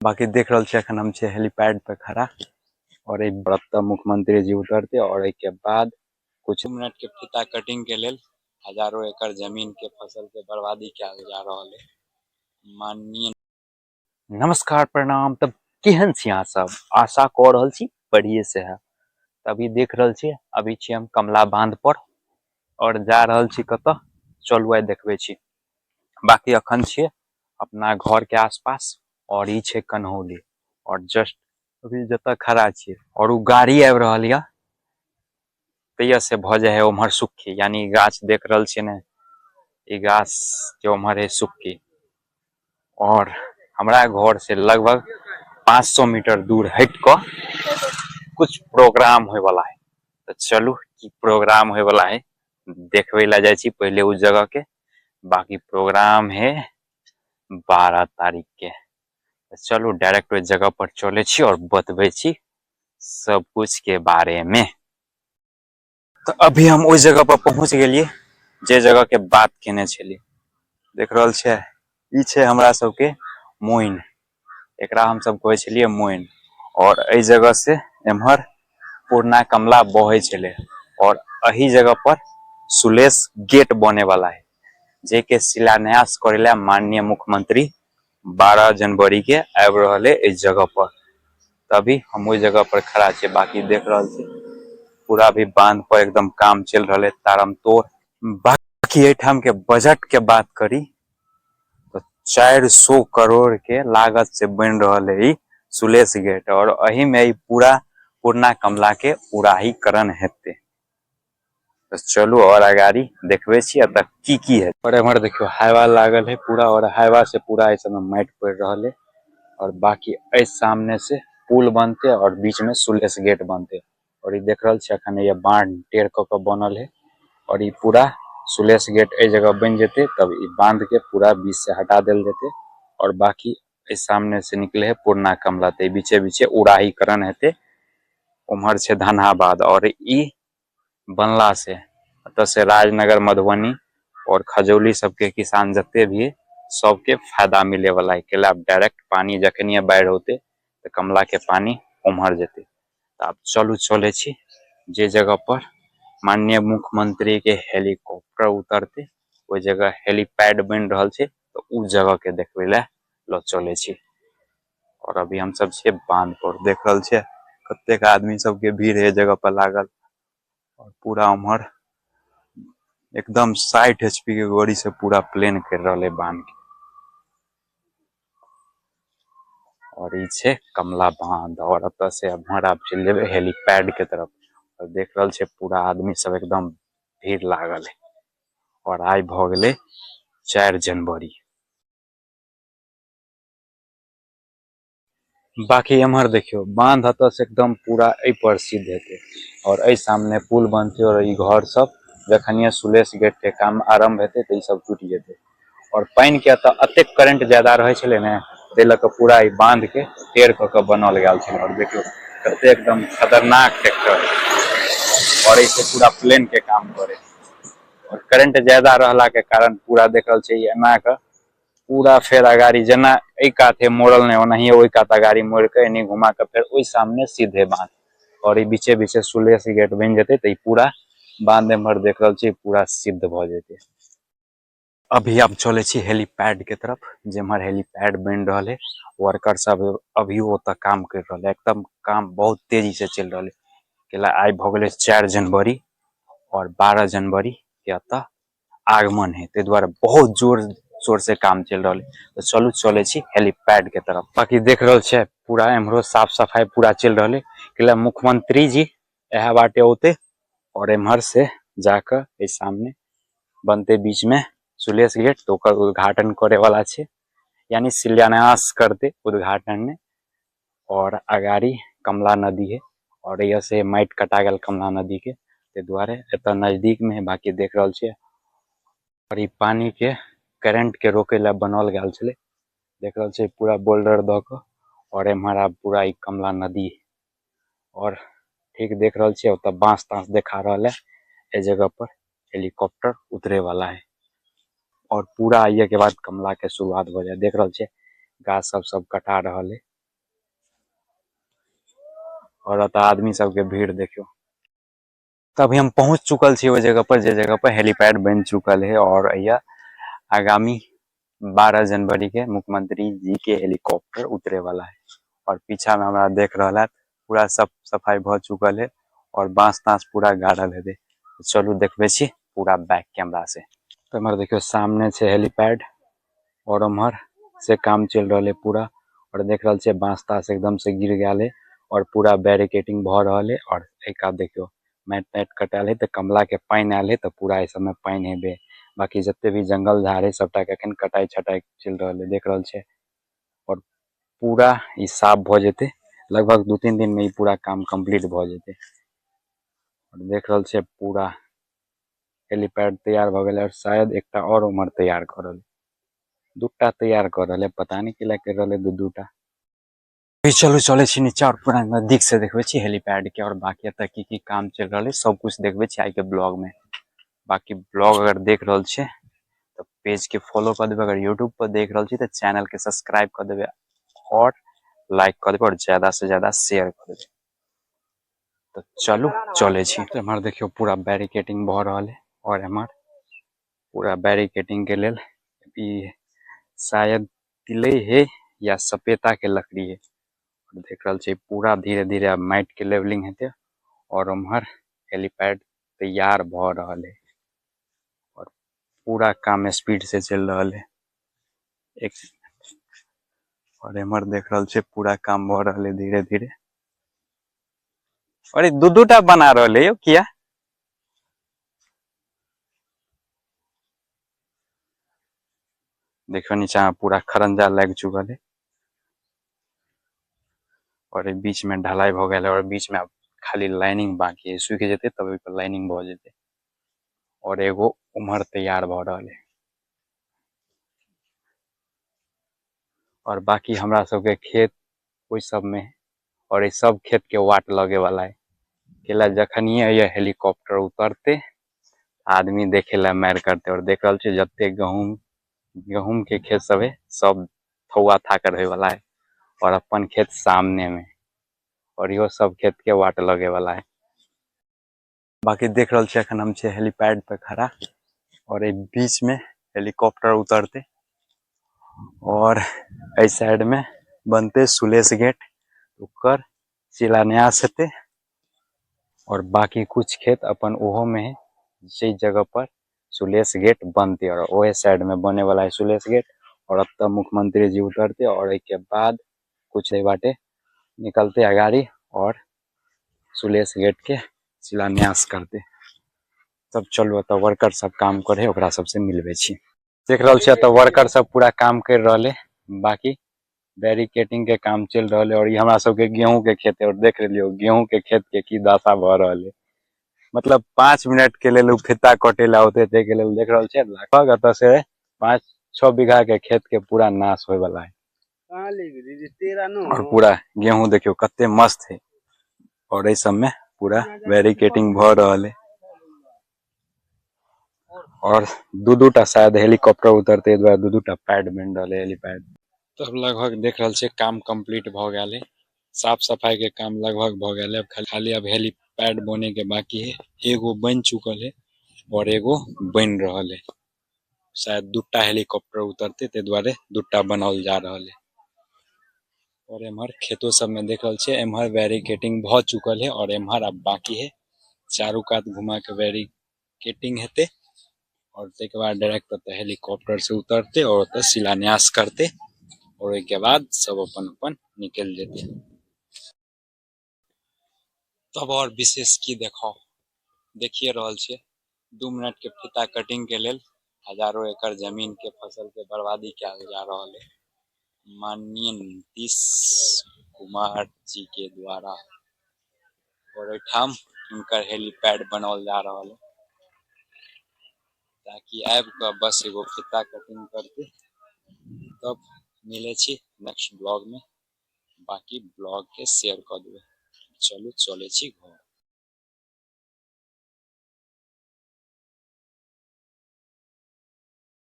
बाकी देख रहा छे अखन हम छे हेलीपैड पे खड़ा और एक बड़ता मुख्यमंत्री जी उतरते और एक के बाद कुछ मिनट के फीता कटिंग के लेल हजारों एकड़ जमीन के फसल के बर्बादी किया जा रहा है। माननीय नमस्कार प्रणाम। तब केहन छी अहाँ सब? आशा कर रहल छी बढ़िया से है। तभी देख रहल छी अभी छी हम कमला बांध पर और जा रहल छी कत चलू आइ देखबे छी। बाकी अखन छे अपना घर के आसपास और ई छे कन्हौली और जस्ट अभी जत खड़ा छे और उ गाड़ी आब रहल या तैया से भ जाए है उम्हर सुखी, यानी गाछ देख रहल छे ने, ई गाछ के उम्हर है सुखी और हमारा घर से लगभग 500 मीटर दूर हट कर कुछ प्रोग्राम होए वाला है। तो चलू की प्रोग्राम होए वाला है देखबे ला जाए छी पहले उस जगह के। बाकी प्रोग्राम है 12 तारीख के। तो चलू डायरेक्ट उस जगह पर चले छी और बतबे छी सब कुछ के बारे में। तो अभी हम उस जगह पर पहुंच गए जे जगह के बात केने छलिए। देख रहल छे ई छे हमरा सबके मोइन, एकरा हम सब कहे छलिए मोइन। और ए जगह से एम्हर पूर्णा कमला बहे छले और अही जगह पर सुलेश गेट बने वाला है जे के शिलान्यास करेला माननीय मुख्यमंत्री 12 जनवरी के आब रहले इस जगह पर। तभी हम उस जगह पर खड़ा छे। बाकी देख रहल छे पूरा भी बांध पर एकदम काम चल रहा है तारम तोड़। बाकी एठाम के बजट के बात करी तो 400 करोड़ के लागत से बन रहा है सुलेश गेट और अही में ई पूरा पूर्णा कमला के उड़ाहीकरण हेते। तो चलू और अगाड़ी देखबे छी अत की है। और एमहर देखियो हाईवा लागल है पूरा और हाईवा से पूरा इस समय माइट पड़ रहा है। और बाकी इस सामने से पुल बनते और बीच में सुलेश गेट बनते और ये देख रहल छे अखन ये बांध टेढ़ क के बनल है और ये पूरा सुलेश गेट ए जगह बन जेते तब ई बांध के पूरा बीच से हटा देल जेते और बाकी इस सामने से निकले है पूर्णा कमला ते बीचे बीचे उड़ाहीकरण हेते। उम्हर छे धनहाबाद और ई बनला से अत से राजनगर मधुबनी और खजौली सबके किसान जते भी सबके फायदा मिले वाला है। केला डायरेक्ट पानी जखनिए बाढ़ होते तो कमला के पानी उम्हर जेते। तो अब चलू चले छी जे जगह पर माननीय मुख्यमंत्री के हेलीकॉप्टर उतरते वो जगह हेलीपैड बन रहा छे तो उस जगह के देखबे ला लो चले छी। और अभी हम सब छे बांध पर देख रहल छे कतेक आदमी सबके भीड़ है जगह पर लागल और पूरा उम्हर एकदम 60 एचपी के गाड़ी से पूरा प्लेन कर रहा है बांध के। और ई छे कमला बांध और अत से उम्हर आप चल जेबे हेलीपैड के तरफ और देख रहल छे पूरा आदमी सब एकदम भीड़ लागल है। और आज भ गेले 4 जनवरी। बाकी एम्हर देखियो बांध हत से एकदम पूरा ए पर सिद्ध हेते और ए सामने पुल बनते और ई घर सब जखनिए सुलेश गेट के काम आरंभ हेते तो ई सब टूट जेते। और पानी के त अतेक करंट ज्यादा रहे छले ने ते लक पूरा ई बांध के टेढ़ क के बनल गेल छले। और देखियो कते एकदम खतरनाक ट्रैक्टर और इसे पूरा प्लेन के काम करे और करंट ज्यादा रहला के कारण पूरा देखल छे एना के पूरा फेर अगाड़ी जना ए काते मोड़ल ने ओनही ओई कात अगाड़ी मोड़ के एनी घुमा के फिर ओई सामने सीधे बांध और ई बीचे बीचे सुलेश गेट बन जेते तो ई पूरा बांध एम्हर देख रहल छी पूरा सिद्ध भ जेते। अभी अब चले छी हेलीपैड के तरफ जेम्हर हेलीपैड बन रहा है। वर्कर सब अभी ओत काम कर रहा है, एकदम काम बहुत तेजी से चल रहा है। केला आई भ गेले 4 जनवरी और 12 जनवरी के अत आगमन है ते द्वारा बहुत जोर शोर से काम चल रहा है। तो चलू चले छी हेलीपैड के तरफ। बाकी देख रहल छे पूरा एम्हरो साफ सफाई पूरा चल रहा है। केला मुख्यमंत्री जी यह बाटे होते और एम्हर से जाकर इस सामने बनते बीच में सुलेश गेट तो ओकर उद्घाटन करे वाला छे, यानी शिलान्यास करते उद्घाटन में। और अगाड़ी कमला नदी है और यह से माइट कटा गल कमला नदी के ते द्वारे एत नजदीक में है। बाकी देख रहल छे और ई पानी के करंट के रोके ला बनल गेल छले। देख रहल छे पूरा बोल्डर द के और एम्हर आब पूरा ई कमला नदी और ठीक देख रहल छे ओत बांस तांस देखा रहल है। ए जगह पर हेलीकॉप्टर उतरे वाला है और पूरा आइए के बाद कमला के शुरुआत हो जाए। देख रहल छे गाछ सब कटा रहल है और अतः आदमी सबके भीड़ देखियो। तभी हम पहुंच चुकल छी वो जगह पर, जे जगह पर हेलीपैड बन चुकल है। और यह आगामी 12 जनवरी के मुख्यमंत्री जी के हेलीकॉप्टर उतरे वाला है। और पीछा में हमारा देख रहा है पूरा सब सफाई भ चुकल है और बांस तांस पूरा गाड़ल है। चलू देखबे छी पूरा बैक कैमरा से। तो हमारे देखियो सामने से हेलीपैड और उम्हर से काम चल रहा है पूरा। और देख रहा है बांस तांस एकदम से गिर गया है और पूरा बैरिकेटिंग भ रहा है। और एक आध देखियो मैट तैट कटाल है तो कमला के पानी आयल है तो पूरा इस समय पानी है। बाकी जितने भी जंगल झाड़ है सबटा के अखन कटाई छटाई चल रहा है देख रहा है। और पूरा ई साफ भ जेते, लगभग 2-3 दिन में ही पूरा काम कंप्लीट भ जेते। और देख रहा है पूरा हेलीपैड तैयार भ गया और शायद एकटा और उम्हर तैयार कर रहा है, दूटा तैयार कर रहा है, पता नहीं किला कर रहा है दूटा। चलो चले छी नीचा और पूरा नजदीक से देखबे छी हेलीपैड के। और बाकी तक की काम चल रहा है सब कुछ देखबे छी आई के ब्लॉग में। बाकी ब्लॉग अगर देख रहा छे तो पेज के फॉलो कर देवे, अगर यूट्यूब पर देख रहा छे तो चैनल के सब्सक्राइब कर देवे और लाइक कर देवे और ज्यादा से ज्यादा शेयर कर देवे। तो चलो चले छी। तो हमार देखियो पूरा बैरिकेटिंग भ रहा है और हमार पूरा बैरिकेटिंग के लेल ई शायद तिलई है या सपेता के लकड़ी है। देख रहा छे पूरा धीरे धीरे अब माइट के लेवलिंग हेते और उम्हर हेलीपैड तैयार भ रहा है और पूरा काम स्पीड से चल रहा है। एक और एमर देख रहा छे पूरा काम भ रहा है धीरे धीरे। अरे दू टा बना रहा है किया देखो नीचा पूरा खरंजा लग चुकल है और बीच में ढलाई भ गया और बीच में अब खाली लाइनिंग बाकी है, सूख जेते तब पर लाइनिंग भ जेते। और एगो उम्हर तैयार भ रहा है और बाकी हमरा सबके खेत ओइ सब में है और इस सब खेत के वाट लगे वाला है। केला जखनिए ये हेलीकॉप्टर उतरते आदमी देखे ला मार करते। और देख रहा छे जते गहूम के खेत सब है सब थौआ थाकर होए वाला है और अपन खेत सामने में और यो सब खेत के वाट लगे वाला है। बाकी देख रहा छे अखन हम छे हेलीपैड पे खड़ा और ए बीच में हेलीकॉप्टर उतरते और इस साइड में बनते सुलेश गेट उकर शिलान्यास हेते। और बाकी कुछ खेत अपन ओहो में है जे जगह पर सुलेश गेट बनते और ओहे साइड में बने वाला है सुलेश गेट। और अब तक मुख्यमंत्री जी उतरते और एक के बाद कुछ बाटे निकलते अगाड़ी और सुलेश गेट के शिलान्यास करते। तब चलो तो वर्कर सब काम करे ओकरा सबसे मिलबे छी। देख रहा छे तो वर्कर सब पूरा काम कर रहा है, बाकी बैरिकेटिंग के काम चल रहा है। और ये हमरा सबके गेहूं के खेत है और देख लियो गेहूं के खेत के की दशा भ रहा है। मतलब 5 मिनट के लिए फिता कटेला होते थे के लिए देख रहा छे लगभग अत से 5-6 बीघा के खेत के पूरा नाश होए वाला है। और पूरा गेहूं देखियो कते मस्त है और इस सब में पूरा बैरिकेटिंग भ रहा है। और दू टा शायद हेलीकॉप्टर उतरते दू टा पैड बन रहा है हेलीपैड। तो अब लगभग देख रहा छे काम कंप्लीट भ गया है, साफ सफाई के काम लगभग भ गया है। अब खाली अब हेलीपैड बने के बाकी है, एगो बन चुकल है और एगो बन रहा है। शायद दूटा हेलीकॉप्टर उतरते ते द्वारे दूटा बनाल जा रहा है। और एम्हर खेतों सब में देख रहा छे एम्हर बैरिकेटिंग भ चुकल है और एम्हर अब बाकी है चारों कात घुमा के बैरिकेटिंग हेते और के बाद डायरेक्ट हेलीकॉप्टर से उतरते और शिलान्यास करते और एक के बाद सब अपन अपन निकल जेते। तब और विशेष की देखिए रहल छे 2 मिनट के फीता कटिंग के लेल हजारों एकड़ जमीन के फसल के बर्बादी किया जा रहा है माननीय नीतीश कुमार जी के द्वारा। और ठाम उनका हेलीपैड बनाल जा रहा है ताकि आब के बस एगो फीता कटिंग करते। तब मिले छी नेक्स्ट ब्लॉग में, बाकी ब्लॉग के शेयर कर देवे। चलो चले छी घर।